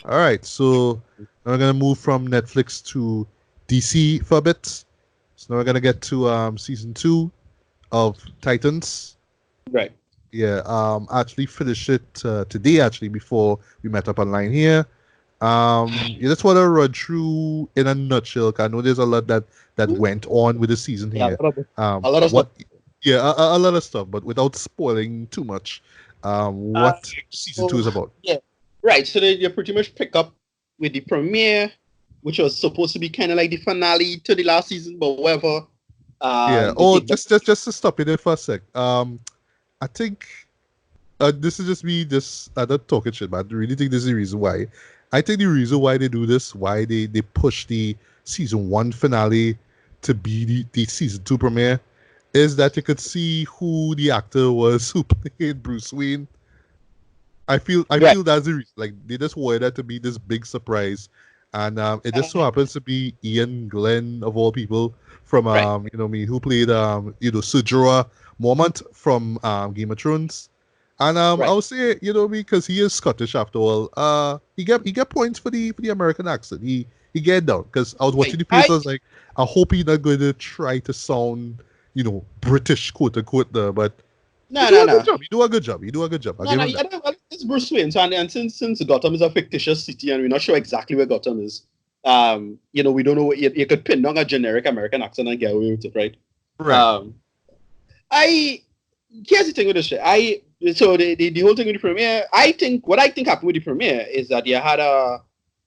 All right, so now we're gonna move from Netflix to DC for a bit. So now we're gonna get to season 2 of Titans. Right. Yeah, actually finished it today actually before we met up online here. You just want to run through in a nutshell. 'Cause I know there's a lot that went on with the season Yeah, here. a lot of stuff. What? Yeah, a lot of stuff, but without spoiling too much. Uh, What season 2 so is about? yeah, right. So they pretty much pick up with the premiere, which was supposed to be kind of like the finale to the last season, but whatever. Yeah. They Oh, take that. just to stop you there for a sec. I think this is just me just I don't talking shit, but I really think this is the reason why. I think the reason why they do this, why they push the season 1 finale to be the season 2 premiere, is that you could see who the actor was who played Bruce Wayne. I Right. feel that's the reason. Like they just wanted that to be this big surprise, and it just so Uh, happens to be Ian Glenn of all people from right. who played Sir Jorah Mormont from Game of Thrones. And I Right. would say, because he is Scottish after all, he get points for the American accent. He get down because I was watching Right. the face. I was like, I hope he's not going to try to sound, British quote unquote there, but he No, do no, a good no. job. He do a good job. He do a good job. I'll No, give no, him yeah, that. no, well, it's Bruce Wayne. So, and since Gotham is a fictitious city and we're not sure exactly where Gotham is, we don't know. You could pin down a generic American accent and get away with it, right? Right. Um, I Here's the thing with this shit. The whole thing with the premiere. I think happened with the premiere is that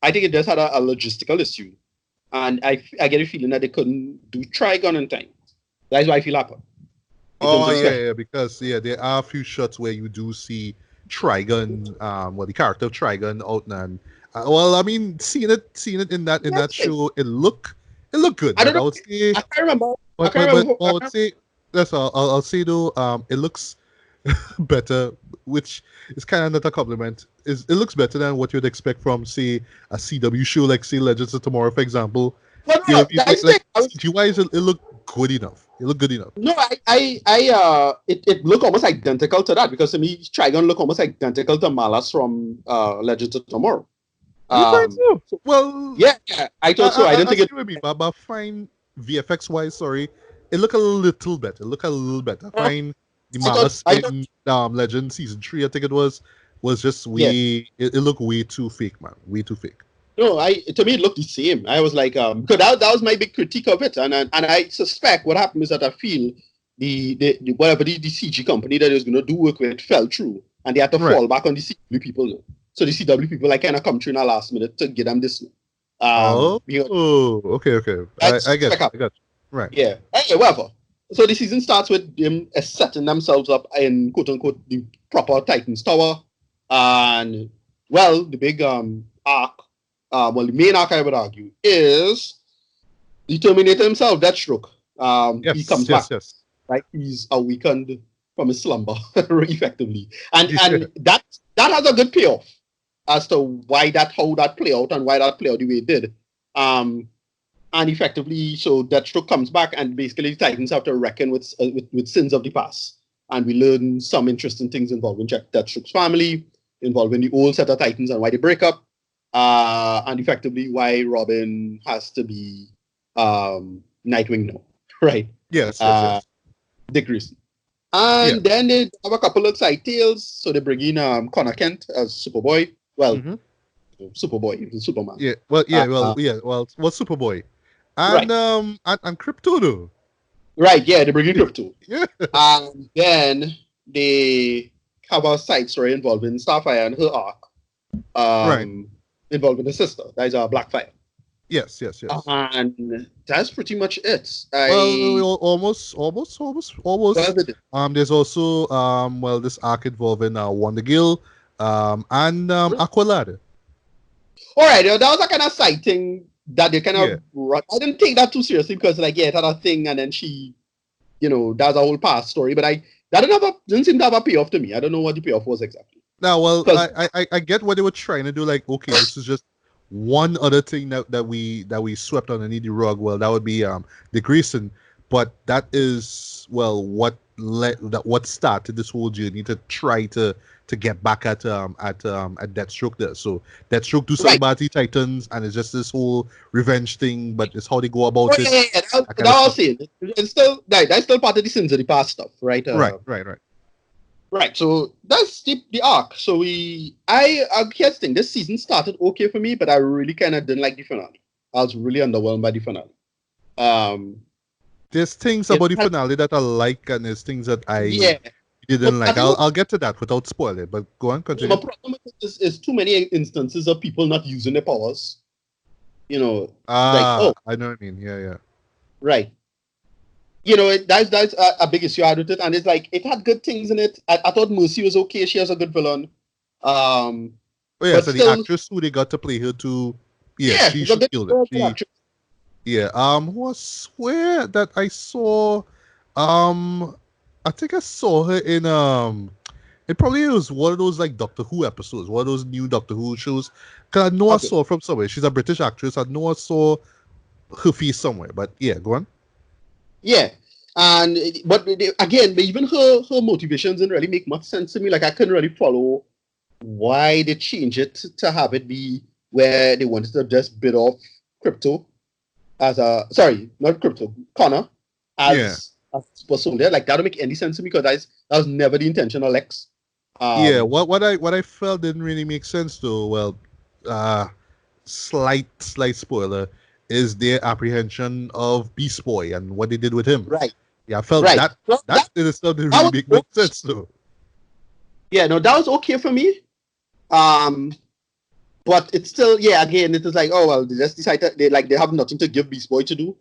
I think it just had a logistical issue, and I get a feeling that they couldn't do Trigon in time. That's why I feel happened in terms Oh of yeah, special. yeah, because there are a few shots where you do see Trigon, the character of Trigon out and well, I mean, seeing it in that show, it look good, I but don't I know. would say, I can't remember. I but can't but, but remember. I would say that's all. I'll say though, it looks better, which is kind of not a compliment. It looks better than what you'd expect from say a CW show like say Legends of Tomorrow, for example. But no, no, that's the Like thing. I was CG wise, it looked good enough. It looked good enough. no, it looked almost identical to that because to me, Trigon look almost identical to Malas from Legends of Tomorrow. You find so? So, Well, yeah, I thought so. I didn't I think see it. what you mean, but fine VFX wise, sorry, it look a little better. Look a little better. Fine, the Malice I thought, in Legend season 3, I think it was just yeah. way. It looked way too fake, man. Way too fake. No, to me it looked the same. I was like, because that was my big critique of it, and I suspect what happened is that I feel the whatever the CG company that is going to do work with fell through, and they had to Right. fall back on the CW people now. So the CW people like kind of come through in the last minute to get them this. Oh, Because okay, okay. I I get suspect you. I happened. got you. Right. Yeah. Anyway, whatever. So the season starts with them setting themselves up in quote unquote the proper Titans Tower, and well, the big arc, the main arc I would argue is the Terminator himself, Deathstroke. He Yes, comes back, yes, yes. right? He's awakened from his slumber, effectively, and Yeah. that has a good payoff as to how that play out and why that play out the way it did. Um, and effectively, so Deathstroke comes back, and basically the Titans have to reckon with sins of the past. And we learn some interesting things involving Deathstroke's family, involving the old set of Titans and why they break up, and effectively why Robin has to be Nightwing now, right? Yes, yes, Uh, yes. Dick Grayson. Yeah. And then they have a couple of side tales. So they bring in Connor Kent as Superboy. Well, Mm-hmm. Superboy, Superman. Yeah. Uh, Well, Superboy, and right. and Crypto though. Right, yeah, they bring in Crypto. Yeah. And then they have a side story involving Starfire and her arc, Right. involving the sister. That is Blackfire. Yes, yes, yes. And that's pretty much it. Almost. Well, There's also this arc involving Wonder Girl, and Aqualad. all right, that was a kind of side thing that they kind Yeah. of. I didn't take that too seriously because, like, yeah, it had a thing, and then she, that's a whole past story. But didn't seem to have a payoff to me. I don't know what the payoff was exactly. Now, well, Because I get what they were trying to do. Like, okay, this is just one other thing that we swept underneath the rug. Well, that would be the Grayson, but that is what started this whole journey to try get back at Deathstroke there. So Deathstroke do something Right. about the Titans, and it's just this whole revenge thing, but it's how they go Oh, about it, yeah. that That kind of I was stuff. saying. It's still that's still part of the sins of the past stuff, right? Right. Right. So that's the arc. So here's the thing. This season started okay for me, but I really kind of didn't like the finale. I was really underwhelmed by the finale. There's things It about the had, finale that I like, and there's things that I yeah. didn't But I like. think I'll get to that without spoiling. But go on, my continue. problem with this is too many instances of people not using their powers. Like, Ah, oh, I know what I mean. Yeah. right. That's a big issue I had with it, and it's like it had good things in it. I thought Mercy was okay; she was a good villain. Um, Oh yeah, but so the still, actress who they got to play her too, yeah, yeah, she she's a good, killed it. good She actress. Yeah. Who I swear that I saw I think I saw her in it probably was one of those like Doctor Who episodes, one of those new Doctor Who shows. Cause I know I Okay, saw her from somewhere. She's a British actress. I know I saw her face somewhere. But yeah, go on. yeah, and again, even her motivations didn't really make much sense to me. Like I couldn't really follow why they changed it to have it be where they wanted to just bid off crypto as a sorry, not crypto, Connor Yeah. as super soldier. Like that don't make any sense to me because that was never the intention of Lex. Yeah. Um, What I felt didn't really make sense though. Well, uh slight spoiler is their apprehension of Beast Boy and what they did with him. right, Yeah, I felt right. that Well, that in itself didn't that really was make much okay. sense though. Yeah, no, that was okay for me. Um, but it's still, yeah, again, it is like, oh well, they just decided they have nothing to give Beast Boy to do.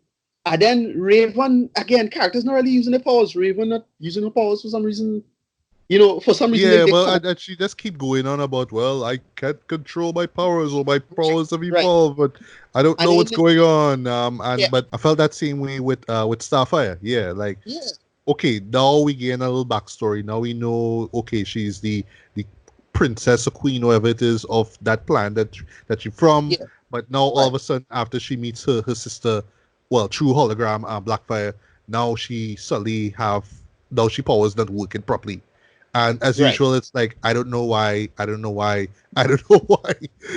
And then Raven, again, characters not really using their powers. Raven not using her powers for some reason. For some reason Yeah, they well, come up and she just keep going on about, well, I can't control my powers or my right, powers have right. evolved, but I don't And know what's then going on. yeah, But I felt that same way with Starfire. Yeah, like yeah, okay, now we gain a little backstory. Now we know, okay, she's the princess or queen, whatever it is, of that planet that she's from. yeah, But now all right, of a sudden, after she meets her sister, well, true hologram, Blackfire, now she suddenly have now she powers not working properly. And as right. usual, it's like I don't know why, I don't know why, I don't know why.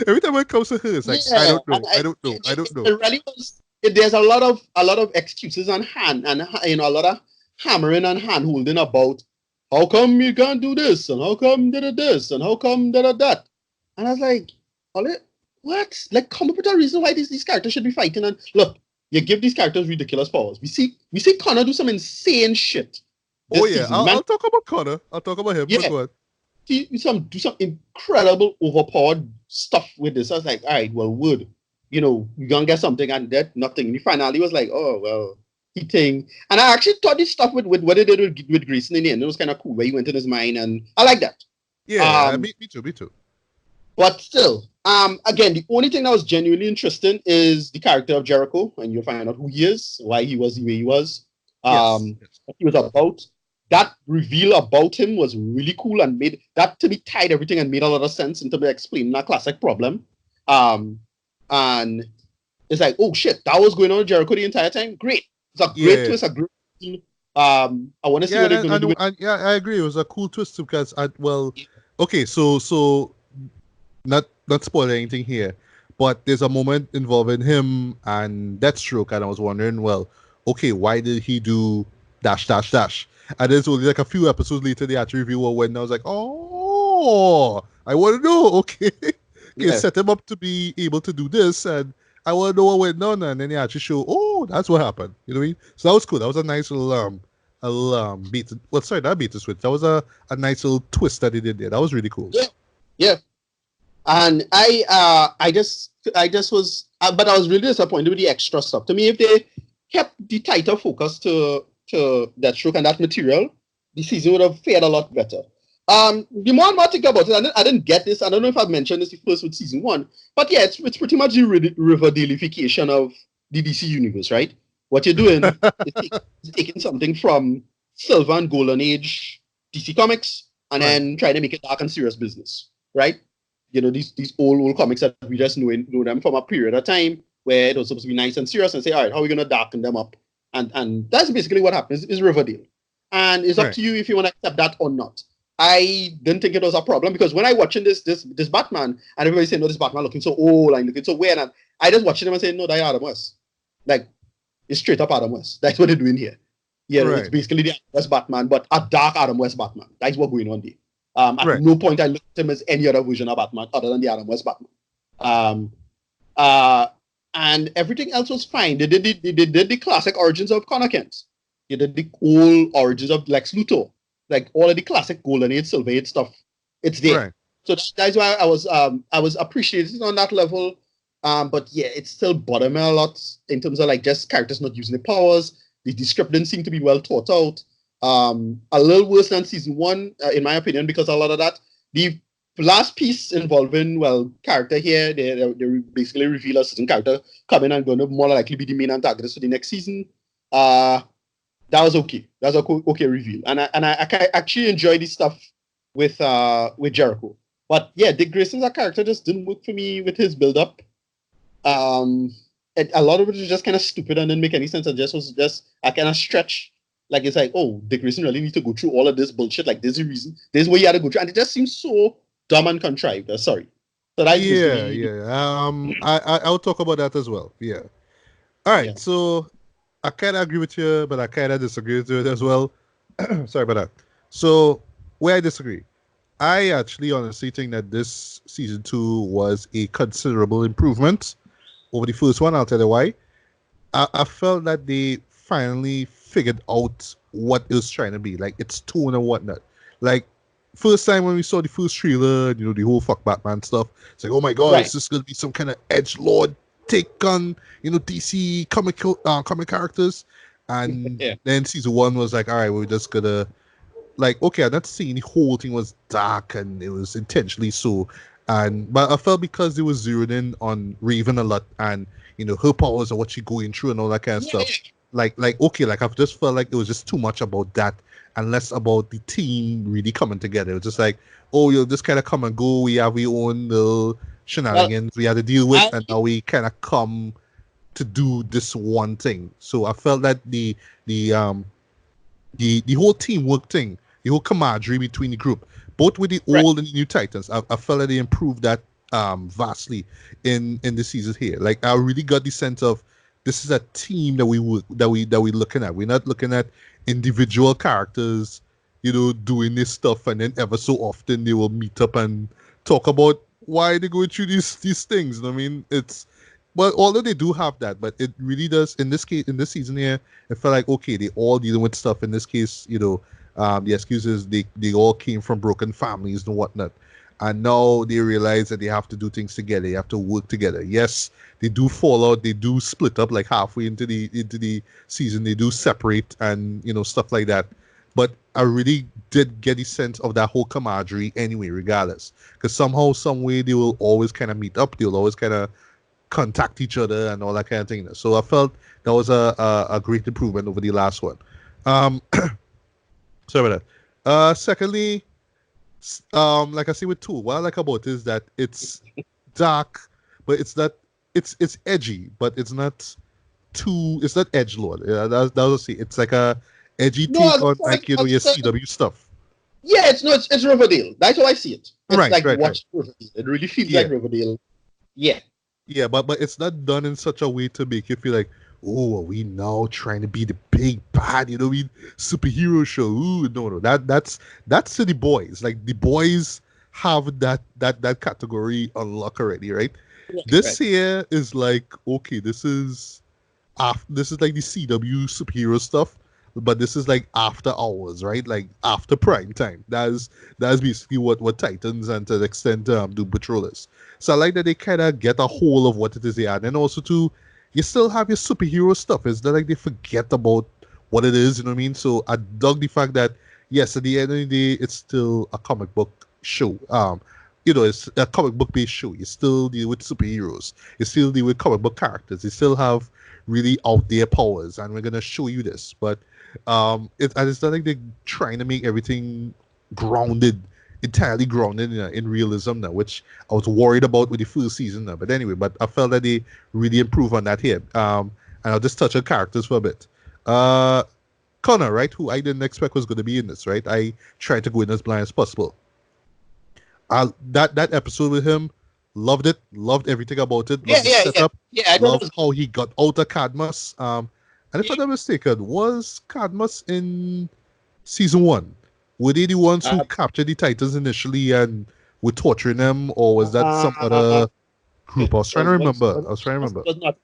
Every time it comes to her, it's like I Yeah, don't and know, I don't know, I don't know. it really was. There's a lot of excuses on hand, and a lot of hammering and hand holding about how come you can't do this, and how come did it this, and how come did it that, and I was like, what? Like, come up with a reason why these characters should be fighting. And look, you give these characters ridiculous powers. We see Connor do some insane shit Oh this yeah, season, I'll man. talk about Connor. I'll talk about him. But Yeah, go on. do some incredible overpowered stuff with this. I was like, all right, well, wood, you're gonna get something and that nothing. And he finally was like, oh well, he thing. And I actually thought this stuff with what they did with Grayson in the end, it was kind of cool where he went in his mind, and I like that. Yeah, Um, me too, me too. but still, again, the only thing that was genuinely interesting is the character of Jericho, and you'll find out who he is, why he was the way he was, Yes. what he was about. That reveal about him was really cool and made that to me tied everything and made a lot of sense in terms of explaining that classic problem. Um, and it's like, oh shit, that was going on with Jericho the entire time. Great, it's a great Yeah, twist, a great. I want to see yeah, what they're going to do with. yeah, I agree. It was a cool twist too, because okay, so not spoil anything here, but there's a moment involving him and Deathstroke, and I was wondering, well, okay, why did he do dash dash dash? And then so like a few episodes later, they actually reveal what went. And I was like, oh, I want to know. Okay, okay, Yeah, set him up to be able to do this, and I want to know what went on. And then they actually show, oh, that's what happened. You know what I mean? So that was cool. That was a nice little beat. Well, sorry, not beat the switch. That was a nice little twist that they did there. That was really cool. yeah, yeah. And I just was, but I was really disappointed with the extra stuff. To me, if they kept the tighter focus to that stroke and that material, the season would have fared a lot better. The more and more I think about it, I didn't get this. I don't know if I've mentioned this first with season one, but yeah, it's pretty much the Riverdale-ification of the DC universe, right? What you're doing is taking something from Silver and Golden Age DC Comics and Right. then trying to make it dark and serious business, right? These old comics that we just know them from a period of time where it was supposed to be nice and serious, and say, all right, how are we gonna darken them up? And that's basically what happens is Riverdale. And it's up Right. to you if you want to accept that or not. I didn't think it was a problem because when I watching this Batman and everybody saying, no, this Batman looking so old and looking so weird, and I just watching him and saying, no, that's Adam West. Like, it's straight up Adam West. That's what they're doing here. Yeah, Right. it's basically the Adam West Batman, but a dark Adam West Batman. That's what's going on there. At Right. no point I looked at him as any other version of Batman other than the Adam West Batman. And everything else was fine. They did the classic origins of Connor Kent. They did the old origins of Lex Luthor. Like all of the classic Golden Age, Silver Age stuff. It's there. Right. So that's why I was appreciating on that level. But yeah, it still bothered me a lot in terms of like just characters not using their powers. The script didn't seem to be well thought out. A little worse than season 1, in my opinion, because a lot of that. The last piece involving, character here, they basically reveal a certain character coming and going to more likely be the main antagonist for the next season. That was okay. That was a okay reveal. And I actually enjoyed the stuff with Jericho. But yeah, Dick Grayson's a character just didn't work for me with his build-up. A lot of it was just kind of stupid and didn't make any sense. And just was just a kind of stretch. Like it's like, oh, Dick Grayson really needs to go through all of this bullshit. Like there's a reason. There's where you had to go through. And it just seems so dumb and contrived. Sorry. So that I'll talk about that as well. Yeah. All right. Yeah. So I kind of agree with you, but I kind of disagree with you as well. Sorry about that. So where I disagree, I actually honestly think that this season 2 was a considerable improvement over the first one. I'll tell you why. I felt that they finally figured out what it was trying to be, like its tone and whatnot. Like first time when we saw the first trailer, you know, the whole fuck Batman stuff, it's like, oh my god, is this gonna be some kind of edgelord take on, you know, DC comic characters? And then season 1 was like, all right, we're just gonna, like, okay, I'm not saying the whole thing was dark and it was intentionally so, but I felt because they were zeroed in on Raven a lot and, you know, her powers and what she's going through and all that kind of stuff. Like okay, like I've just felt like it was just too much about that and less about the team really coming together. It was just like, oh, you'll just kind of come and go. We have our own little shenanigans we had to deal with, and now we kind of come to do this one thing. So I felt that the whole teamwork thing, the whole camaraderie between the group, both with the old and the new Titans, I felt that they improved that vastly in the season here. Like I really got the sense of this is a team that we're looking at. We're not looking at individual characters, you know, doing this stuff, and then ever so often they will meet up and talk about why they're going through these things. You know what I mean? Well, although they do have that, but it really does in this case, in this season here, it felt like okay, they all dealing with stuff. In this case, you know, the excuses they all came from broken families and whatnot. And now they realize that they have to do things together. They have to work together. Yes, they do fall out. They do split up like halfway into the season. They do separate and, you know, stuff like that. But I really did get a sense of that whole camaraderie anyway, regardless. Because somehow, some way, they will always kind of meet up. They will always kind of contact each other and all that kind of thing. So I felt that was a great improvement over the last one. Sorry about that. Secondly, like I say with 2, what I like about it is that it's dark, but it's edgy, but it's not edgelord. Yeah, that was see. It's like a edgy take on, like, you know, your CW stuff. Yeah, it's Riverdale. That's how I see it. It's right. Riverdale. It really feels like Riverdale. Yeah. Yeah, but it's not done in such a way to make you feel like, oh, are we now trying to be the big bad, you know, superhero show? Ooh, no, that's to the boys. Like the boys have that category unlocked already, right? Yeah, this here is like, okay, this is like the CW superhero stuff, but this is like after hours, right? Like after prime time. That's basically what Titans and to the extent Doom Patrol is. So I like that they kind of get a whole of what it is they are, and also too, you still have your superhero stuff. It's not like they forget about what it is, you know what I mean? So I dug the fact that, yes, at the end of the day, it's still a comic book show. You know, it's a comic book based show. You still deal with superheroes. You still deal with comic book characters. You still have really out there powers, and we're gonna show you this. But it's not like they're trying to make everything entirely grounded in realism now, which I was worried about with the first season now. But anyway, I felt that they really improved on that here. And I'll just touch on characters for a bit. Connor, right, who I didn't expect was going to be in this, right? I tried to go in as blind as possible. That episode with him, loved it, loved everything about it, Yeah, loved the yeah, yeah. setup, Yeah, I thought it loved was how he got out of Cadmus. And if yeah. I'm not mistaken, was Cadmus in season one? Were they the ones who Uh, captured the Titans initially and were torturing them, or was that some uh, other group? I was trying to remember. I was trying to remember. was not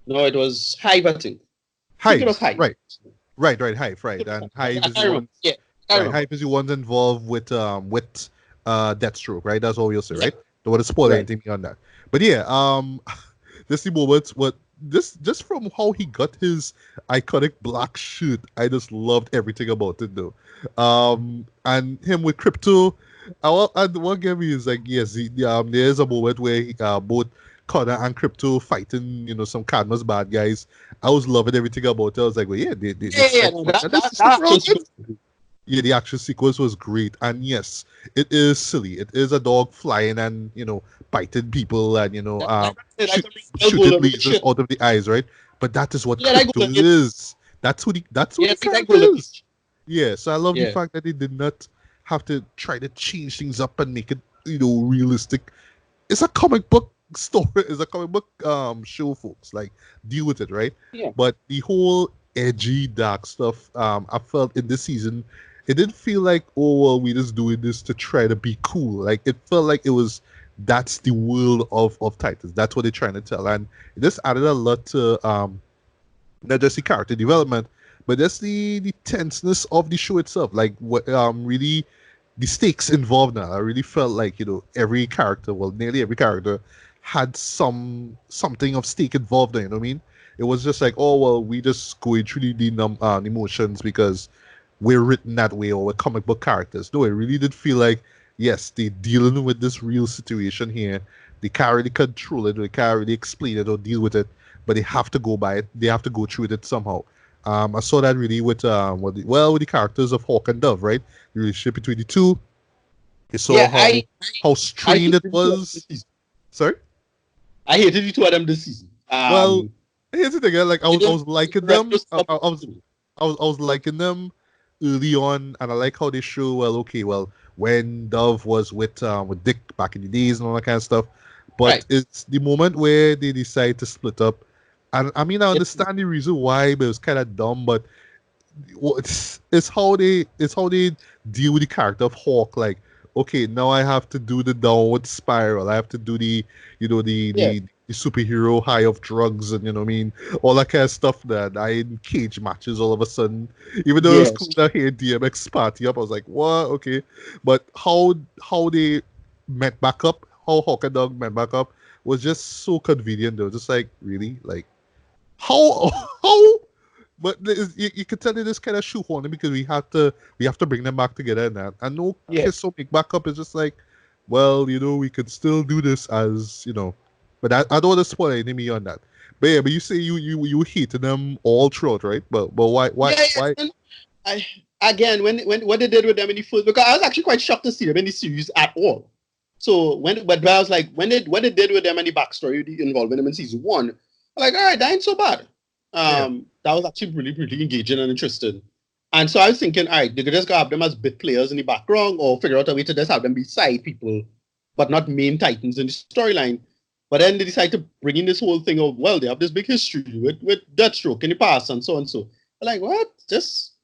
no, it was Hive, I think. I think it was Hive, Hive. right, Hive, right, and Hive is I the remember. one. Yeah, I Right, remember. Hype is the ones involved with Deathstroke, right? That's all you'll say, Yeah, right? Don't want to spoil right. anything beyond that. But yeah, this the moments what this just from how he got his iconic black suit, I just loved everything about it though. And him with Crypto, and what gave me is like yes, there's a moment where both Connor and Crypto fighting, some Cadmus bad guys. I was loving everything about it. I was like, well, yeah, they Yeah, yeah. spent No, money that on this that to stick that around action with. sequence. Yeah, the action sequence was great, and yes, it is silly. It is a dog flying and biting people and Like I said, shoot, like a real shooting golden lasers shit. out of the eyes, right? But that is what Yeah, like Crypto golden. is. That's who Yeah, the like character golden. is. Yeah, so I love the Yeah. fact that they did not have to try to change things up and make it realistic. It's a comic book story. It's a comic book show, folks. Like deal with it, right? Yeah. But the whole edgy dark stuff, I felt in this season, it didn't feel like, oh well, we just doing this to try to be cool. Like it felt like it was that's the world of Titans. That's what they're trying to tell, and it just added a lot to not just the character development, but just the tenseness of the show itself. Like what really the stakes involved now. I really felt like every character, well, nearly every character, had something of stake involved. You know what I mean? It was just like, oh well, we just going through the emotions because we're written that way or we're comic book characters. No, it really did feel like yes, they're dealing with this real situation here. They can't really control it, or they can't really explain it or deal with it, but they have to go by it. They have to go through with it somehow. I saw that really with with the characters of Hawk and Dove, right? The relationship between the two. You saw Yeah, how I strained hated it the two of them this was. season. Sorry. I hated the two of them this season. Well, here's the thing. Like They I don't was liking rest them. of stuff to me. I was liking them early on, and I like how they show. Well, okay, well, when Dove was with Dick back in the days and all that kind of stuff, but Right. it's the moment where they decide to split up. And I mean, I It, understand the reason why, but it was kind of dumb. But it's how they deal with the character of Hawk. Like, okay, now I have to do the downward spiral. I have to do the you know yeah. the superhero high of drugs and what I mean all that kind of stuff. That I in cage matches all of a sudden, even though it was cool Yes. to hear DMX party up, I was like, what? Okay, but how they met back up, how Hawk and Dog met back up was just so convenient. Though, just like really, like how how but you could tell it is kind of shoehorning because we have to bring them back together and that. And no Yeah. kiss or make back up is just like, well, we could still do this as But I don't want to spoil anything beyond that. But yeah, but you say you hated them all throughout, right? But why Yeah, why? yeah. And I again when what they did with them in the first, because I was actually quite shocked to see them in the series at all. So but I was like when they what they did with them and the backstory involving them in season one, I'm like, all right, that ain't so bad. Yeah, That was actually really engaging and interesting. And so I was thinking, all right, they could just have them as bit players in the background or figure out a way to just have them be side people, but not main titans in the storyline. But then they decide to bring in this whole thing of, well, they have this big history with Deathstroke in the past and so and so. I'm like, what? Just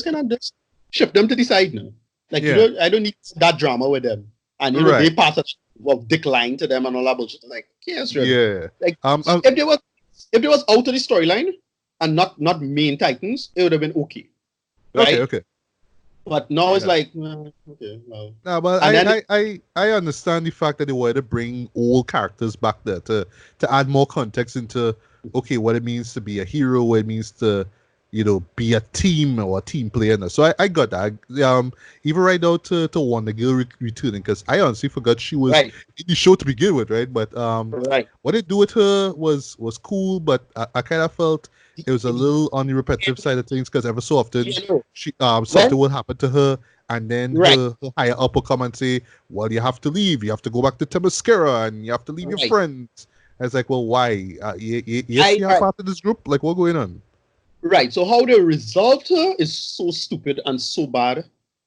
kind of just ship them to the side now. Like yeah, I don't need that drama with them. And they right, pass a Dick line to them and all that bullshit. I'm like, yes, really. yeah. Like Um, um if they was out of the storyline and not main titans, it would have been okay, okay, right? okay. But now it's Yeah. like, okay, well, No, but and then I understand the fact that they wanted to bring old characters back there to add more context into okay what it means to be a hero, what it means to be a team or a team player. And so I got that. Even right now to Wonder Girl returning because I honestly forgot she was right, in the show to begin with, right? But right, what they do with her was cool, but I kind of felt it was a little on the repetitive side of things because ever so often yeah, no, she well, something will happen to her and then right, her higher up will come and say, well, you have to leave. You have to go back to Themyscira and you have to leave your right, friends. And it's like, well, why? Yes, you're right. part of this group. Like, what's going on? Right. So how they resolved her is so stupid and so bad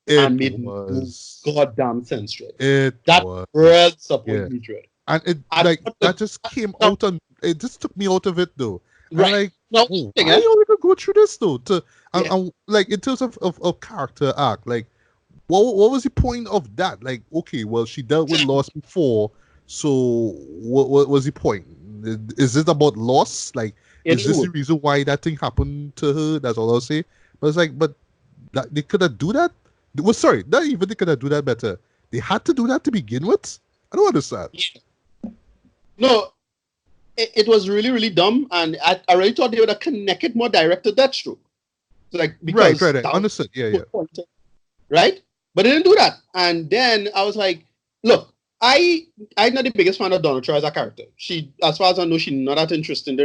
It and made no was. goddamn sense to it. It That real was. Yeah. disappointed me to it. And it And like that just came now, out on it just took me out of it though. And right. like, Now, oh, thing, why eh? you only gonna go through this though? Yeah. And like in terms of character arc, like what was the point of that? Like, okay, well she dealt with loss before, so what was the point? Is it about loss? Like, It is this the would. reason why that thing happened to her? That's all I'll say. But it's like, but that, they could have do that. Well, sorry, not even they could have do that better. They had to do that to begin with. I don't understand. No, it was really, really dumb. And I really thought they would have connected more direct to Deathstroke. Like, Right, because right, right. that was Understood. Yeah, the yeah. point, right? But they didn't do that. And then I was like, look, I'm not the biggest fan of Donald Trump as a character. She, as far as I know, she's not that interesting.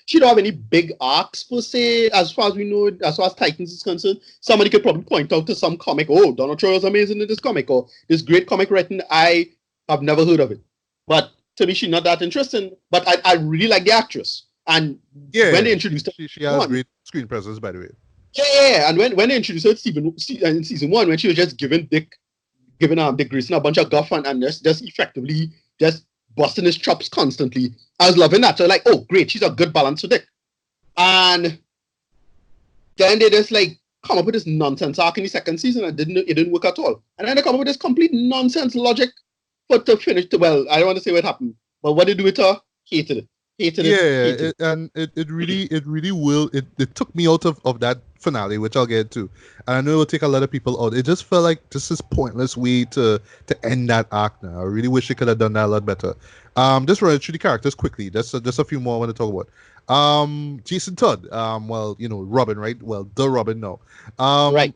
She don't have any big arcs per se, as far as we know, as far as Titans is concerned. Somebody could probably point out to some comic, oh, Donald Trump is amazing in this comic, or this great comic written. I have never heard of it. But to me, she's not that interesting. But I really like the actress. And Yeah, when they yeah. introduced her, She has great screen presence, by the way. yeah. And when they introduced her in season one, when she was just giving Dick Grayson a bunch of guff and just effectively just busting his chops constantly, I was loving that. So like, oh great, she's a good balance to Dick. And then they just like come up with this nonsense arc in the second season and it didn't work at all. And then they come up with this complete nonsense logic for to finish. Well, I don't want to say what happened, but what they do with her, hated it. Hated it. Yeah, Hated it. and it really will it took me out of that finale, which I'll get to, and I know it will take a lot of people out. It just felt like this is pointless way to end that arc. Now I really wish they could have done that a lot better. Just run through the characters quickly. Just a few more I want to talk about. Jason Todd. Well, you know, Robin, right? Well, the Robin now. Right.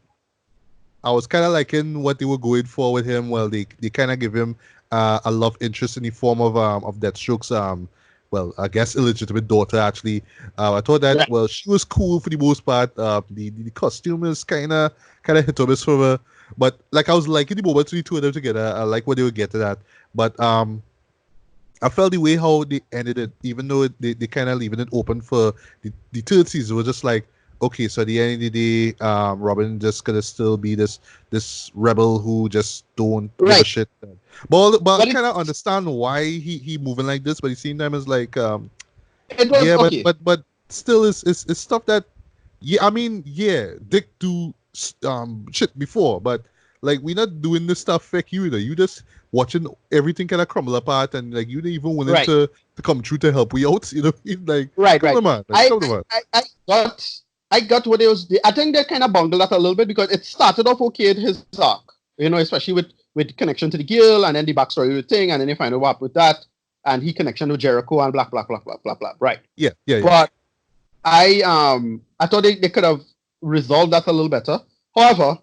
I was kind of liking what they were going for with him. Well, they kind of give him a love interest in the form of Deathstroke's well, I guess illegitimate daughter actually. I thought that Right. well, she was cool for the most part. The costume is kind of hit or miss for her, but like I was liking the moments the two of them together. I like what they were getting at, but I felt the way how they ended it, even though they kind of leaving it open for the third season, was just like, okay, so at the end of the day, Robin just gonna still be this rebel who just don't give a Right. shit. But I But kind of understand why he moving like this, but at the same time, it's like, it was yeah, okay. but still is stuff that, yeah, I mean, yeah, Dick do shit before, but like we're not doing this stuff fake you either. You just watching everything kind of crumble apart, and like you not even willing Right. to come through to help we out. You know, like Right. come Right. on, man, like I come on, man. I got what it was. I think they kind of bungled that a little bit because it started off okay at his arc, you know, especially with connection to the Guild and then the backstory with thing, and then they find out what happened with that, and he connection with Jericho and blah. Right. Yeah, yeah, yeah. But I thought they could have resolved that a little better. However,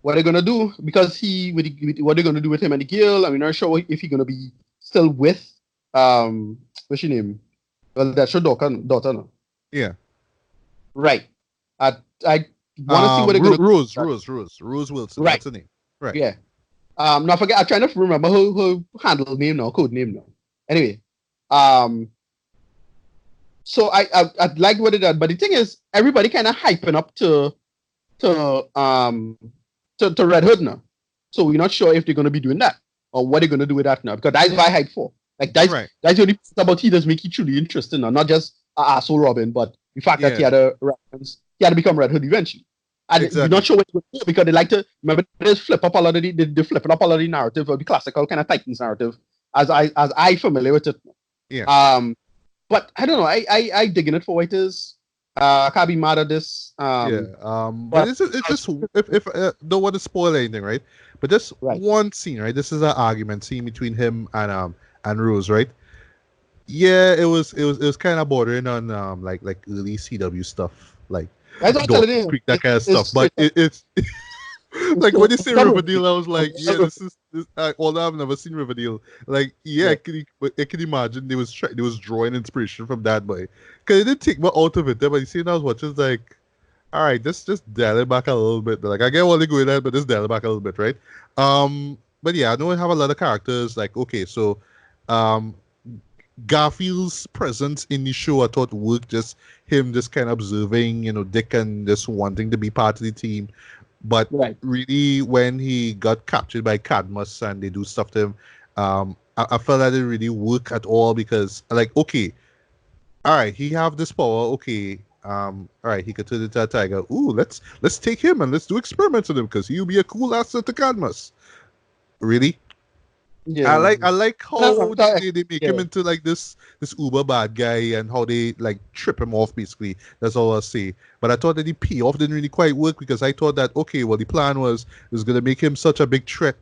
what they're gonna do because what they're gonna do with him and the Guild, I'm not sure if he's gonna be still with what's your name? Well, that's your daughter no? Yeah. Right. I want to see what they're gonna Rose Wilson. Right. That's her name. Right. Yeah. No, I forget. I'm trying to remember her handle name now, code name now. Anyway, so I liked what it did, but the thing is, everybody kind of hyping up to Red Hood now. So we're not sure if they're gonna be doing that or what they're gonna do with that now because that's what I hype for. Like that's Right. that's the only part about he does make it truly interesting now, not just asshole Robin, but the fact that he had a reference, he had to become Red Hood eventually. And Exactly. you're not sure what to do because they like to remember they flip up a lot of they flip up a lot of the narrative or the classical kind of Titans narrative as I familiar with it. Yeah. But I don't know. I digging it for what it is. I can't be mad at this. Yeah. But it's just if don't want to spoil anything, right? But just one scene, right? This is an argument scene between him and Rose, right? Yeah, it was kind of bordering on like early CW stuff, like Creek, that kind of stuff. But it's like when you say Riverdale, I was like, yeah, this is although I've never seen Riverdale, like yeah, I can imagine they was drawing inspiration from that, boy, because it didn't take me out of it. But you see, I was watching, like, all right, just dial it back a little bit. Like I get what they're going at, but just dial it back a little bit, right? But yeah, I know I have a lot of characters. Like okay, so Garfield's presence in the show, I thought worked. Just him, just kind of observing, Dick and just wanting to be part of the team. But really, when he got captured by Cadmus and they do stuff to him, I felt that it didn't really work at all because, like, okay, all right, he have this power. Okay, all right, he could turn into a tiger. Ooh, let's take him and let's do experiments with him because he'll be a cool asset to Cadmus. Really? Yeah. I like how they make him into like this uber bad guy and how they like trip him off basically. That's all I'll say. But I thought that the payoff didn't really quite work because I thought that okay, well the plan was it was gonna make him such a big threat.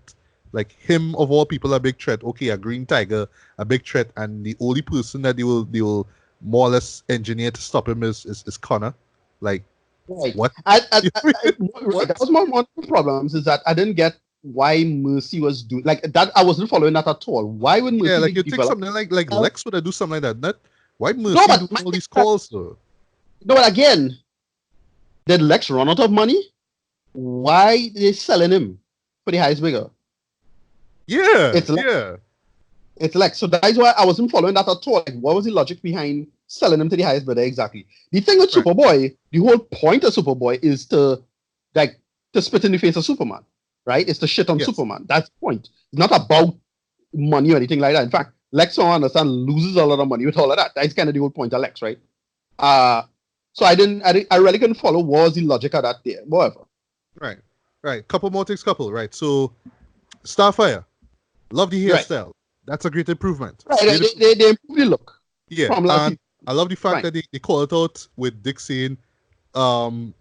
Like him of all people a big threat. Okay, a green tiger, a big threat, and the only person that they will more or less engineer to stop him is Connor. Like what? What? That was one of the problems is that I didn't get why Mercy was doing like that. I wasn't following that at all. Why would Mercy? Yeah, like you think something like Lex would have do something like that. Not why Mercy do all these calls though. No, but again, did Lex run out of money? Why they selling him for the highest bigger? Yeah, it's Lex. So that is why I wasn't following that at all. Like, what was the logic behind selling him to the highest bidder exactly? The thing with Superboy, the whole point of Superboy is to spit in the face of Superman. Right? It's to shit on Superman. That's the point. It's not about money or anything like that. In fact, Lex, I understand, loses a lot of money with all of that. That's kind of the whole point of Lex, right? So I really couldn't follow what was the logic of that there. Whatever. Right. Couple more things, right. So, Starfire. Love the hairstyle. That's a great improvement. Right. They improved the look. Yeah. And I love the fact that they call it out with Dick saying, love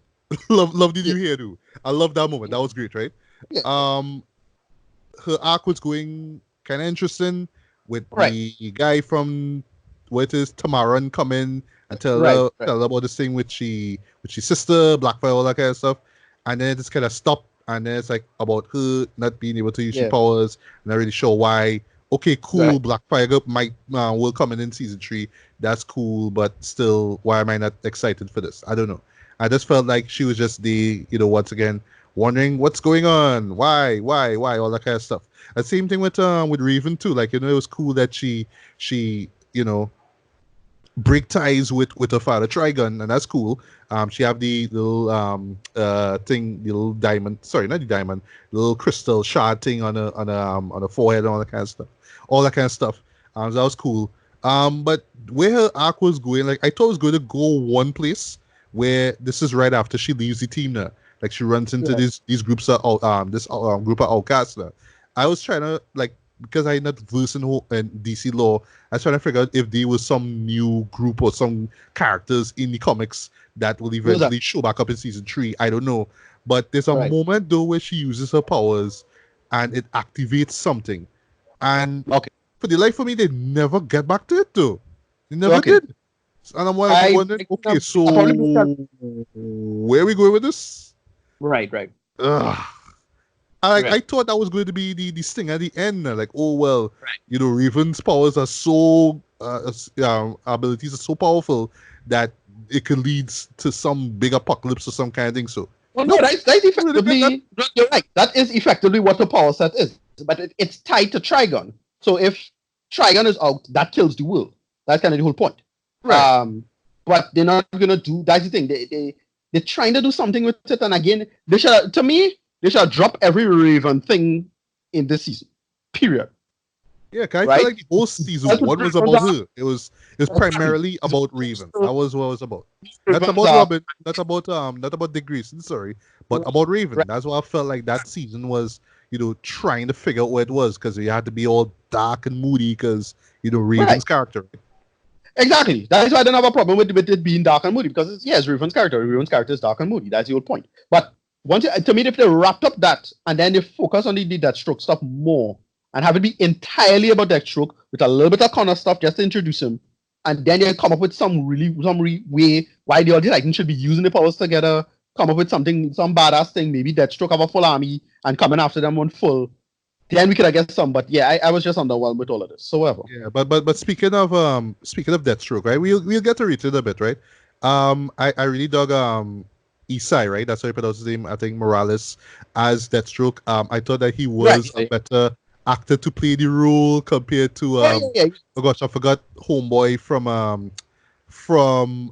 the new hairdo. I love that moment. That was great, right? Yeah. Her arc was going kind of interesting with the guy from what is Tamaran come in and tell her about this thing with she sister, Blackfire, all that kind of stuff, and then it just kind of stopped, and then it's like about her not being able to use her powers, not really sure why. Okay, cool. Blackfire might will come in season 3. That's cool, but still, why am I not excited for this? I don't know. I just felt like she was just once again wondering what's going on, why, all that kind of stuff. The same thing with Raven too. Like it was cool that she break ties with her father Trigun, and that's cool. She have the little thing, the little diamond. Sorry, not the diamond, the little crystal shard thing on her forehead and all that kind of stuff. So that was cool. But where her arc was going, like I thought it was going to go one place where this is right after she leaves the team now. Like she runs into these groups of group of outcasts now. I was trying to because I not versed in DC lore, I was trying to figure out if there was some new group or some characters in the comics that will eventually show back up in season 3. I don't know. But there's a moment though where she uses her powers and it activates something. And for the life of me, they never get back to it though. They never did. And I'm wondering, okay, so where are we going with this? Right. I thought that was going to be the sting at the end. Like, oh well, Raven's powers are so abilities are so powerful that it could lead to some big apocalypse or some kind of thing. So, that's effectively. You're right. That is effectively what the power set is, but it's tied to Trigon. So if Trigon is out, that kills the world. That's kind of the whole point. Right. But they're not gonna do. That's the thing. They're trying to do something with it, and again, they should drop every Raven thing in this season. Period. Yeah, I feel like the whole season 1 was about her. It was primarily about Raven. That was what it was about. Not about Robin, not about Dick Grayson, sorry, but about Raven. That's what I felt like that season was, trying to figure out what it was, because you had to be all dark and moody because, Raven's character. Exactly. That's why I don't have a problem with it being dark and moody, because it's Raven's character. Raven's character is dark and moody. That's the whole point. But to me, if they wrapped up that and then they focus on the Deathstroke stuff more and have it be entirely about Deathstroke with a little bit of Connor stuff just to introduce him, and then they come up with some way why the other Titans should be using the powers together, come up with some badass thing, maybe Deathstroke have a full army and coming after them on full. Then we could have guessed some, but yeah, I was just underwhelmed with all of this. So whatever. Yeah, but speaking of Deathstroke, right? We'll get to read it a bit, right? I really dug Isai, right? That's how you pronounce his name. I think Morales as Deathstroke. I thought that he was a better actor to play the role compared to oh gosh, I forgot homeboy from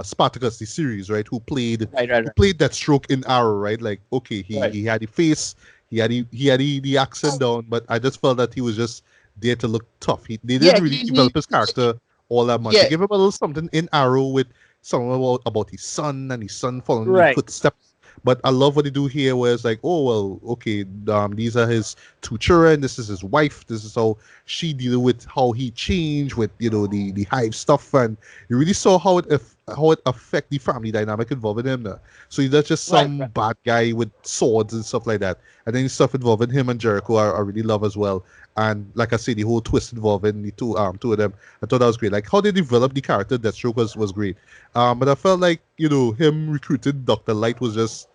Spartacus the series, right? Who played that stroke in Arrow, right? Like, okay, he had the face, he had the accent down, but I just felt that he was just there to look tough. They didn't really develop his character all that much. They gave him a little something in Arrow with something about his son and his son following the footsteps. But I love what they do here, where it's like, oh well, okay, these are his two children. This is his wife. This is how she deal with how he changed with the hive stuff, and you really saw how it affect the family dynamic involving him there. So he's not just some bad guy with swords and stuff like that. And then the stuff involving him and Jericho, I really love as well. And like I said, the whole twist involving the two of them, I thought that was great. Like how they developed the character Deathstroke was great. But I felt like him recruiting Dr. Light was just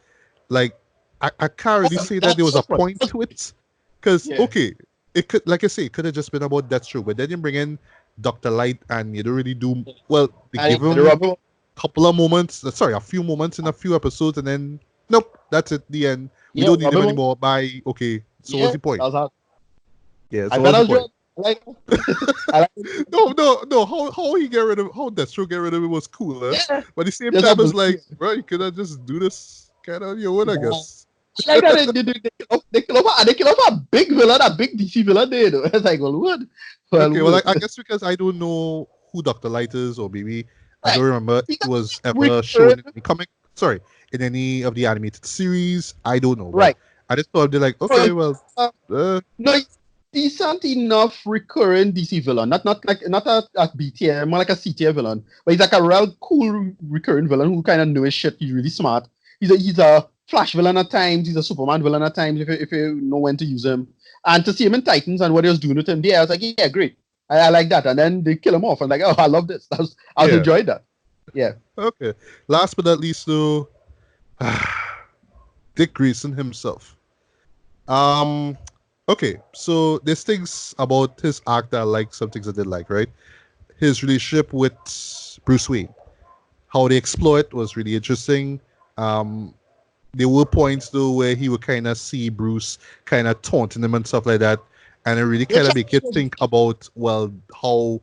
like I can't really say that there was a point to it, because okay, it could, like I say, it could have just been about Deathstroke, but then you bring in Dr. Light and you don't really do well. They give him a few moments in a few episodes, and then nope, that's it. The end. We don't need him anymore. Bye. Okay. So what's the point? Yeah. So what's the point? I like No. How Deathstroke get rid of him was cool, but at the same time, it's like, bro, you could have just do this kind of on your own, I guess. Like that, they kill off a big villain, a big DC villain. There, though. It's like, well, what? I guess because I don't know who Dr. Light is, or maybe I don't remember it was ever shown in any comic. Sorry, in any of the animated series. I don't know. Right. I just thought they're like, okay, no, decent enough recurring DC villain. Not a B tier, more like a C tier villain. But he's like a real cool recurring villain who kind of knows his shit. He's really smart. He's a Flash villain at times. He's a Superman villain at times if you know when to use him. And to see him in Titans and what he was doing with him there, I was like, yeah, great. I like that. And then they kill him off. I'm like, oh, I love this. I was enjoying that. Yeah. Okay. Last but not least, though, Dick Grayson himself. Okay, so there's things about his act that I like, some things I did like, right? His relationship with Bruce Wayne, how they explore it was really interesting. There were points though where he would kind of see Bruce kind of taunting him and stuff like that, and it really kind of make you think about how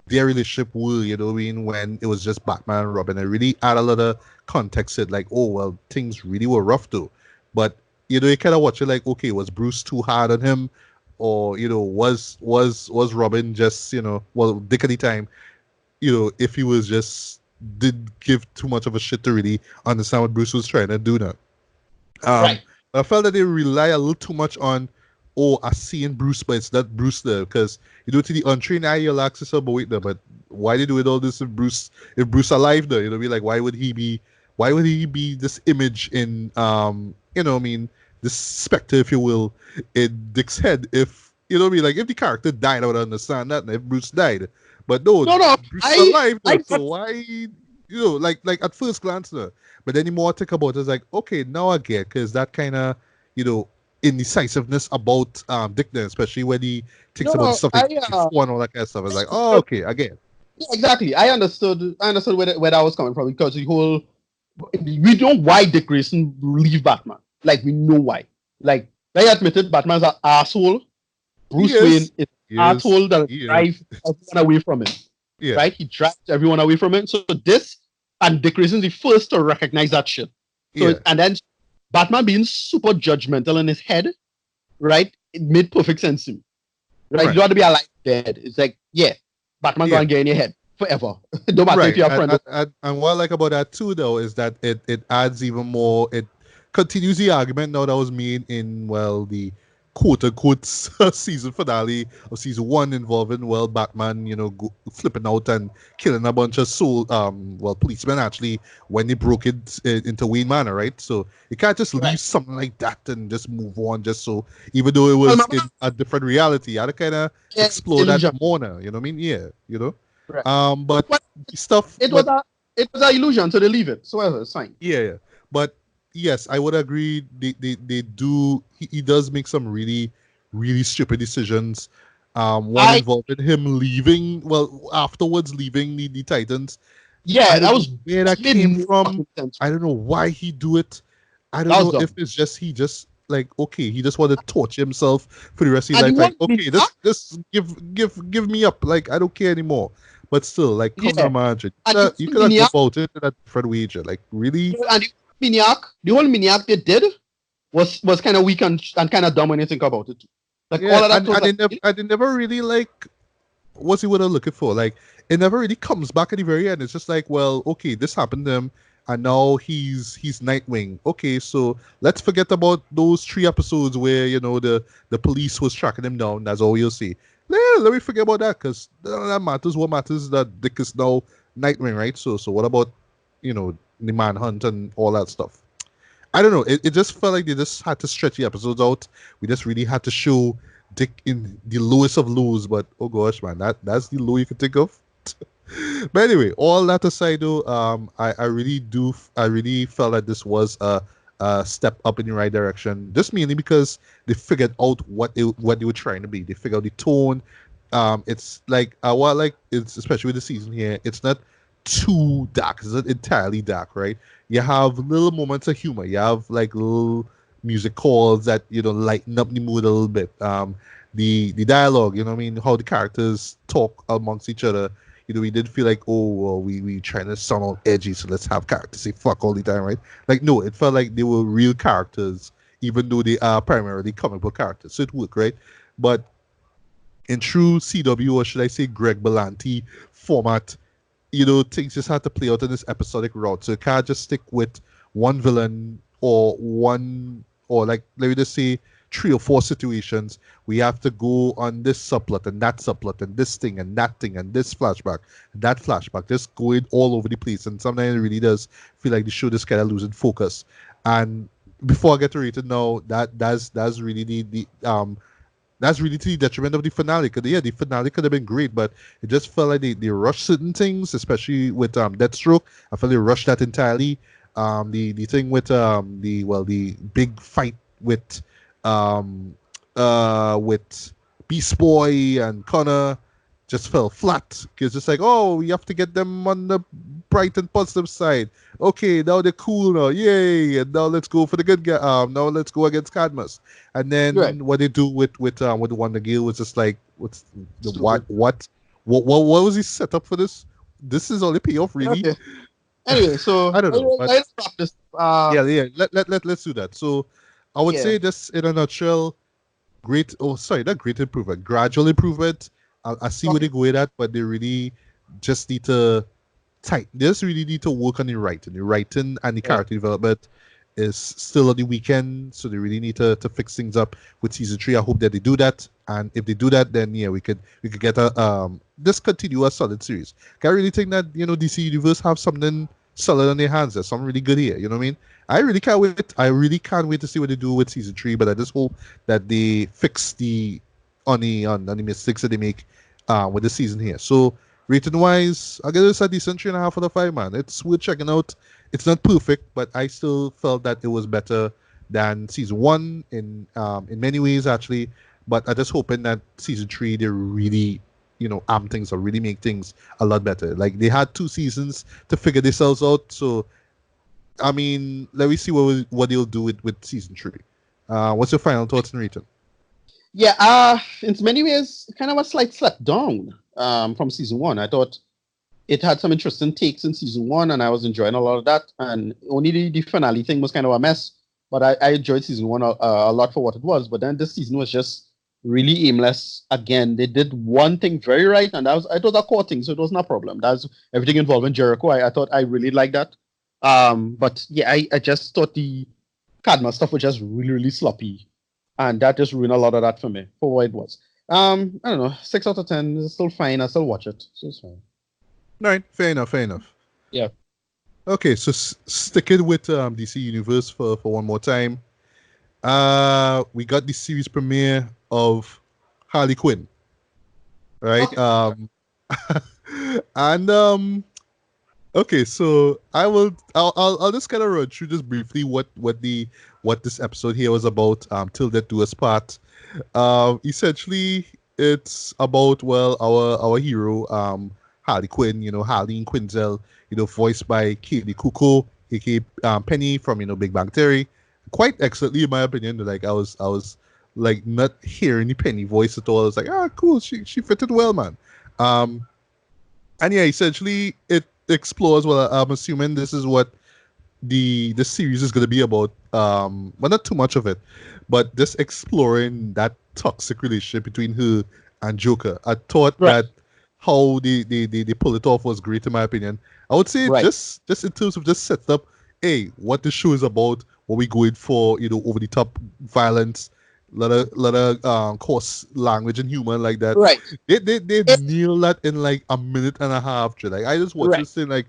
their relationship were, when it was just Batman and Robin. It really add a lot of context to it, like, oh well, things really were rough though, but you kind of watch it like, okay, was Bruce too hard on him, or was Robin just dick at the time, if he was just did give too much of a shit to really understand what Bruce was trying to do now. Right. I felt that they rely a little too much on, I seeing Bruce, but it's not Bruce there, because to the untrained eye, you'll ask yourself, but wait there, but why they doing all this if Bruce alive there? Be like, why would he be this image in this specter, if you will, in Dick's head? If like if the character died, I would understand that, and if Bruce died, but no, Bruce is alive though, so why? Like at first glance, though. But then the more I think about it, it's like, okay, now I get, because that kind of indecisiveness about Dick, then, especially when he thinks about stuff like and all that kind of stuff. It's like, oh, okay, again. Yeah, exactly. I understood where that was coming from, because the whole, we know why Dick Grayson leave Batman. Like, we know why. Like, they admitted Batman's an asshole. Bruce Wayne is an asshole that drives everyone away from him. Yeah. Right? He drives everyone away from him. So this, and Dick Grayson's the first to recognize that shit. So and then Batman being super judgmental in his head, right? It made perfect sense to me. Right? You don't have to be alive dead. It's like, Batman gonna get in your head forever. No matter if you're a friend. And what I like about that too, though, is that it adds even more. It continues the argument now that was made in the quote-unquote season finale of season 1, involving Batman flipping out and killing a bunch of policemen actually when they broke it into Wayne Manor, right? So you can't just leave something like that and just move on, just so, even though it was in a different reality, you had to kind of explore that more now, you know what I mean? But stuff, it was an illusion, so they leave it, so it's fine. But yes, I would agree. They do. He does make some really, really stupid decisions. One involving him leaving. Afterwards leaving the Titans. Yeah, that was where that came from. I don't know why he do it. I don't know if it's just he just like, okay, he just want to torture himself for the rest of his And life. you Like, want me okay, this give me up. Like, I don't care anymore. But still, like, come yeah. down, man. And you You want could have go Miniac, about it in a different way, Jay. Like, really? and the whole Miniac they did was kind of weak and kind of dumb when you think about it. Like Yeah, all of that was like, and they never really like what's he what I'm looking for. Like, it never really comes back at the very end. It's just like, well, okay, this happened to him, and now he's Nightwing. Okay, so let's forget about those 3 episodes where the police was tracking him down. That's all you'll see. Yeah, let me forget about that because that matters. What matters is that Dick is now Nightwing, right? So what about the manhunt and all that stuff? I don't know. It just felt like they just had to stretch the episodes out. We just really had to show Dick in the lowest of lows. But oh gosh, man, that's the low you could think of. But anyway, all that aside, though, I really felt that this was a step up in the right direction. Just mainly because they figured out what they were trying to be. They figured out the tone. It's like what like it's especially with the season here. It's not too dark. It's not entirely dark, right? You have little moments of humor. You have like little music calls that lighten up the mood a little bit. The dialogue, what I mean, how the characters talk amongst each other. We did feel like, oh, well, we trying to sound all edgy, so let's have characters say fuck all the time, right? Like, no, it felt like they were real characters, even though they are primarily comic book characters. So it worked, right? But in true CW, or should I say Greg Berlanti format, things just had to play out in this episodic route. So you can't just stick with one villain or like, let me just say 3 or 4 situations. We have to go on this subplot and that subplot and this thing and that thing and this flashback and that flashback, just going all over the place. And sometimes it really does feel like the show just kind of losing focus. And before I get to rate it now, that's really that's really to the detriment of the finale. Because yeah, the finale could have been great, but it just felt like they rushed certain things, especially with Deathstroke. I felt they rushed that entirely. The thing with the big fight with Beast Boy and Connor just fell flat. Because it's like, oh, we have to get them on the bright and positive side. Okay, now they're cool now, yay! And now let's go for the good guy. Now let's go against Cadmus. And right. then what they do with Wonder Girl was just like, what's the Stupid. what was he set up for this? This is only payoff, really. Okay. Anyway, so I don't know, but let's wrap this. yeah. Let's do that. So I would Yeah. say just in a nutshell, great. Oh, sorry, not great improvement, gradual improvement. I see where Okay. they go with that, but they really just need to they just really need to work on the writing. The writing and the Yeah. character development is still on the weekend, so they really need to fix things up with season 3. I hope that they do that, and if they do that, then yeah, we could get a just continue a solid series. I really think that DC Universe have something solid on their hands. There's something really good here. You know what I mean? I really can't wait. I really can't wait to see what they do with season 3. But I just hope that they fix the on the mistakes that they make with the season here. So rating wise, I give this a decent 3.5 out of 5, man. It's worth checking out. It's not perfect, but I still felt that it was better than season 1 in many ways actually. But I just hoping that season 3 they really amp things or really make things a lot better. Like they had 2 seasons to figure themselves out. So I mean, let me see what they'll do with season 3. What's your final thoughts and rating? Yeah. In many ways, kind of a slight step down from season 1. I thought it had some interesting takes in season 1, and I was enjoying a lot of that. And only the finale thing was kind of a mess. But I enjoyed season 1 a lot for what it was. But then this season was just really aimless. Again, they did one thing very right, and that was I thought a core thing, so it wasn't a problem. That's everything involving Jericho. I thought I really liked that. But yeah, I just thought the Cadmus stuff was just really, really sloppy. And that just ruined a lot of that for me, for what it was. I don't know, 6 out of 10 is still fine. I still watch it. So it's fine. All right, fair enough, fair enough. Yeah. Okay, so sticking with DC Universe for one more time. We got the series premiere of Harley Quinn, right? Okay. And okay, so I'll just kind of run through just briefly what this episode here was about. Till that do us part. Essentially, it's about our hero Harley Quinn. Harley and Quinzel. Voiced by Kaylee Kuko, aka Penny from Big Bang Theory. quite excellently in my opinion. Like I was like not hearing the Penny voice at all. I was like, ah, cool. She fitted well, man. Um, and yeah, essentially it explores. Well, I'm assuming this is what the series is going to be about. Well, not too much of it, but just exploring that toxic relationship between her and Joker. I thought Right. that how they pull it off was great in my opinion. I would say Right. just in terms of just setting up, hey, what the show is about, what we going for, over the top violence, lot of coarse language and humor like that. Right. They It, nail that in like a minute and a half. Like I just watched right. this thing like,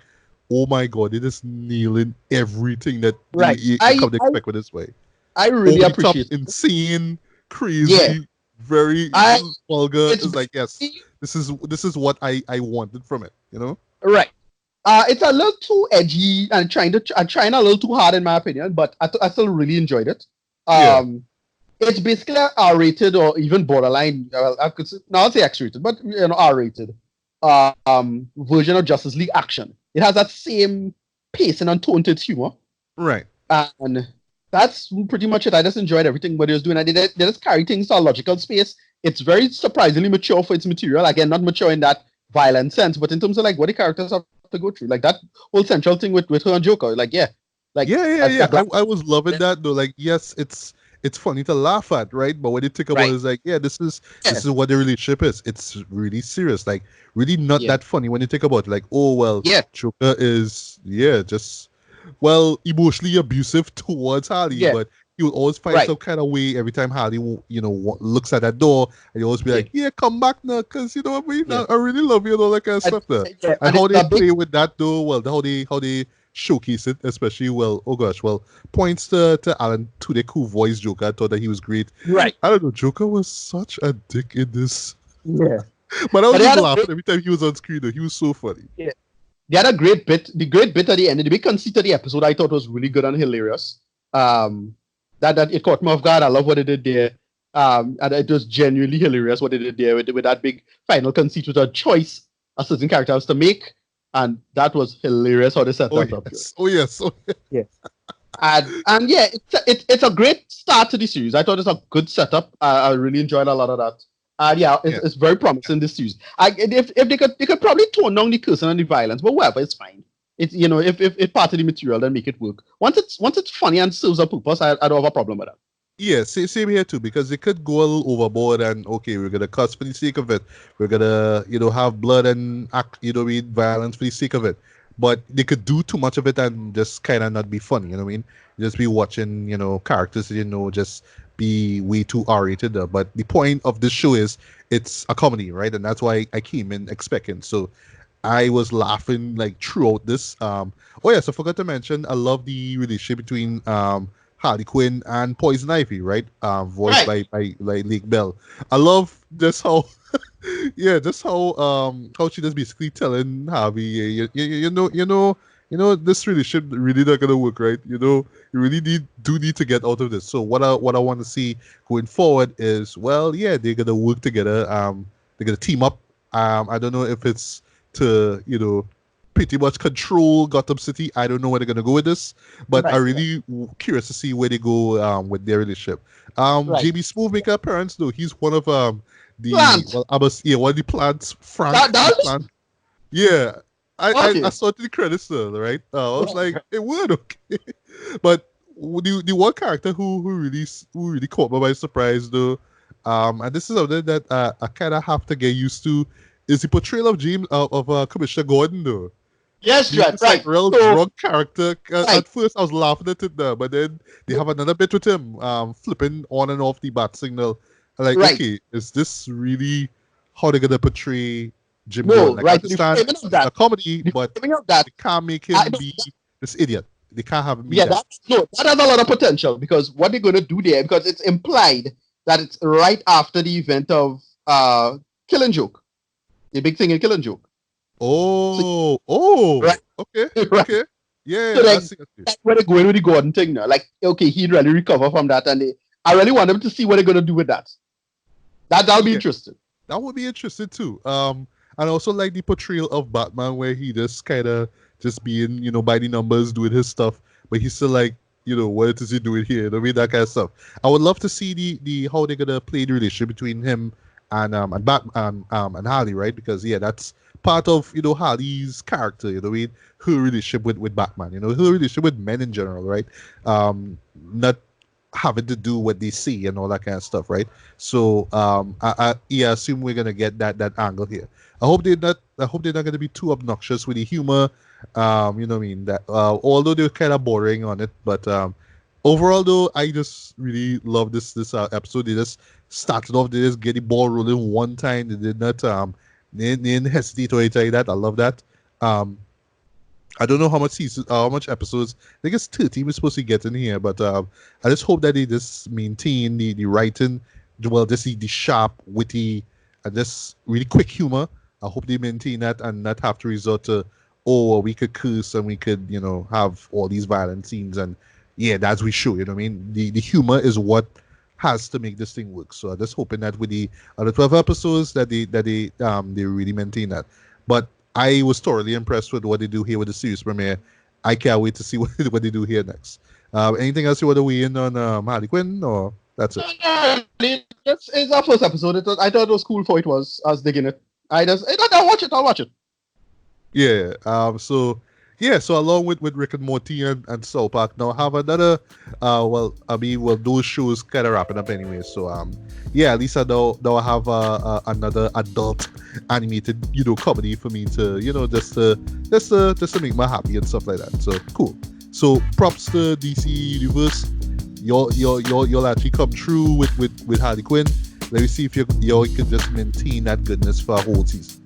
oh my god, they just nailing everything that Right. you come to expect with this way. I really Over the top, appreciate it. insane, Yeah. crazy, very I vulgar. it's It's like, yes, basically this is what I wanted from it. You know? right. It's a little too edgy and trying a little too hard in my opinion, but I still really enjoyed it. Yeah. Um, it's basically a R-rated or even borderline. Well, I could say, no, I'll say X-rated, but R-rated version of Justice League Action. It has that same pace and tone to its humor, Right. and that's pretty much it. I just enjoyed everything what he was doing. They just carry things to a logical space. It's very surprisingly mature for its material. Again, not mature in that violent sense, but in terms of like what the characters have to go through, like that whole central thing with her and Joker. Like yeah, like Yeah. I was loving that though. Like, yes, it's funny to laugh at, right? But when you think about it, right. it's like, yeah, this is Yeah, what the relationship is. It's really serious. Like, really not yeah, that funny when you think about it. Like, oh well, yeah, Joker is, yeah, just, well, emotionally abusive towards Harley, yeah. but he will always find Right. some kind of way every time Harley, looks at that door, and he always be Yeah, like, yeah, come back now, because you know what I mean. yeah, I really love you and all that kind of and, stuff there. yeah. And And how it's they a big play with that though, well, how they showcase it, especially, well, oh gosh, well, points to Alan Tudyk, who voiced Joker. I thought that he was great. right. I don't know, Joker was such a dick in this, Yeah, but I but was they just had a great. laughing every time he was on screen. Though he was so funny. Yeah, they had a great bit. The great bit at the end, the big conceit of the episode, I thought was really good and hilarious. Um, that it caught me off guard. I love what they did there. And it was genuinely hilarious what they did there with that big final conceit with a choice a certain character has to make, and that was hilarious how they set Oh that up. yes, oh yes, oh yes. Yeah, and yeah, it's a great start to the series. I thought it's a good setup. I really enjoyed a lot of that. And yeah, Yeah. it's very promising this series. If they could probably tone down the cursing and the violence, but whatever, it's fine. It's if part of the material, then make it work. Once it's funny and serves a purpose, I don't have a problem with that. Yeah, same here too, because they could go a little overboard and okay, we're gonna cuss for the sake of it. We're gonna, have blood and act, with violence for the sake of it. But they could do too much of it and just kind of not be funny. You know what I mean? Just be watching, characters, just be way too R-rated. But the point of this show is it's a comedy, right? And that's why I came in expecting. So I was laughing like throughout this. Oh yes, I forgot to mention. I love the relationship between Harley Quinn and Poison Ivy, right? Voiced Right. by Lake Bell. I love just how, yeah, just how she just basically telling Harvey, yeah, this relationship really not gonna work, right? You really need to get out of this. So what I want to see going forward is, well, yeah, they're gonna work together. They're gonna team up. I don't know if it's to pretty much control Gotham City. I don't know where they're gonna go with this, but Right. I really curious to see where they go with their relationship. Right. JB Smooth make appearance though. He's one of the Plant. well, I was yeah one of the plants. Frank the That plant. Yeah, I okay. saw the credits though, right? I was like, Right. it would okay, but the one character who really caught me by surprise though, and this is something that I kind of have to get used to, is the portrayal of James of Commissioner Gordon though. Yes, Being Dread. this like Right. real So drunk character. right. At first, I was laughing at it there, but then they have another bit with him, flipping on and off the bat signal. I'm like, Right. okay, is this really how they're gonna portray Jim Gordon? No, Like, I right. The understand framing of it's a that. comedy, The but framing of that. they can't make I him don't, be this idiot. They can't have him be yeah, that. that has a lot of potential because what they're going to do there, because it's implied that it's right after the event of Killing Joke, the big thing in Killing Joke. Oh, Right, okay, right. okay, yeah, So I like see, I see. that's where they're going with the Gordon thing now. Like, okay, he'd really recover from that, and I really want them to see what they're going to do with that. That'll be Yeah, interesting. that would be interesting too. And also like the portrayal of Batman where he just kind of just being, by the numbers, doing his stuff, but he's still like what it is you're doing here. I mean, that kind of stuff. I would love to see the how they're gonna play the relationship between him and Harley, right? Because yeah, that's part of Harley's character. I mean, her relationship with Batman. Her relationship with men in general, right? Not having to do what they see and all that kind of stuff, right? So I assume we're gonna get that angle here. I hope they're not gonna be too obnoxious with the humor. You know what I mean? That although they're kind of boring on it, but overall though, I just really love this episode. They just started off, they just get the ball rolling one time. They did not they didn't hesitate or anything like that. I love that. Um, I don't know how much episodes. I think it's 13 we're supposed to get in here, but I just hope that they just maintain the writing, well, just the sharp, witty, and just really quick humor. I hope they maintain that and not have to resort to, oh, well, we could curse and we could, have all these violent scenes and yeah, that's we show. You know what I mean? The humor is what has to make this thing work. So I'm just hoping that with the other 12 episodes they really maintain that. But I was thoroughly impressed with what they do here with the series premiere. I can't wait to see what they do here next. Anything else you want to weigh in on Harley Quinn, or that's it? It's our first episode. I thought it was cool for it was. I was digging it. I'll watch it. I'll watch it. Yeah. So along with Rick and Morty and South Park, now have another. Those shows kind of wrapping up anyway. So yeah, at least I now have another adult animated comedy for me to just to make me happy and stuff like that. So cool. So props to DC Universe. You'll actually come through with Harley Quinn. Let me see if you can just maintain that goodness for a whole season.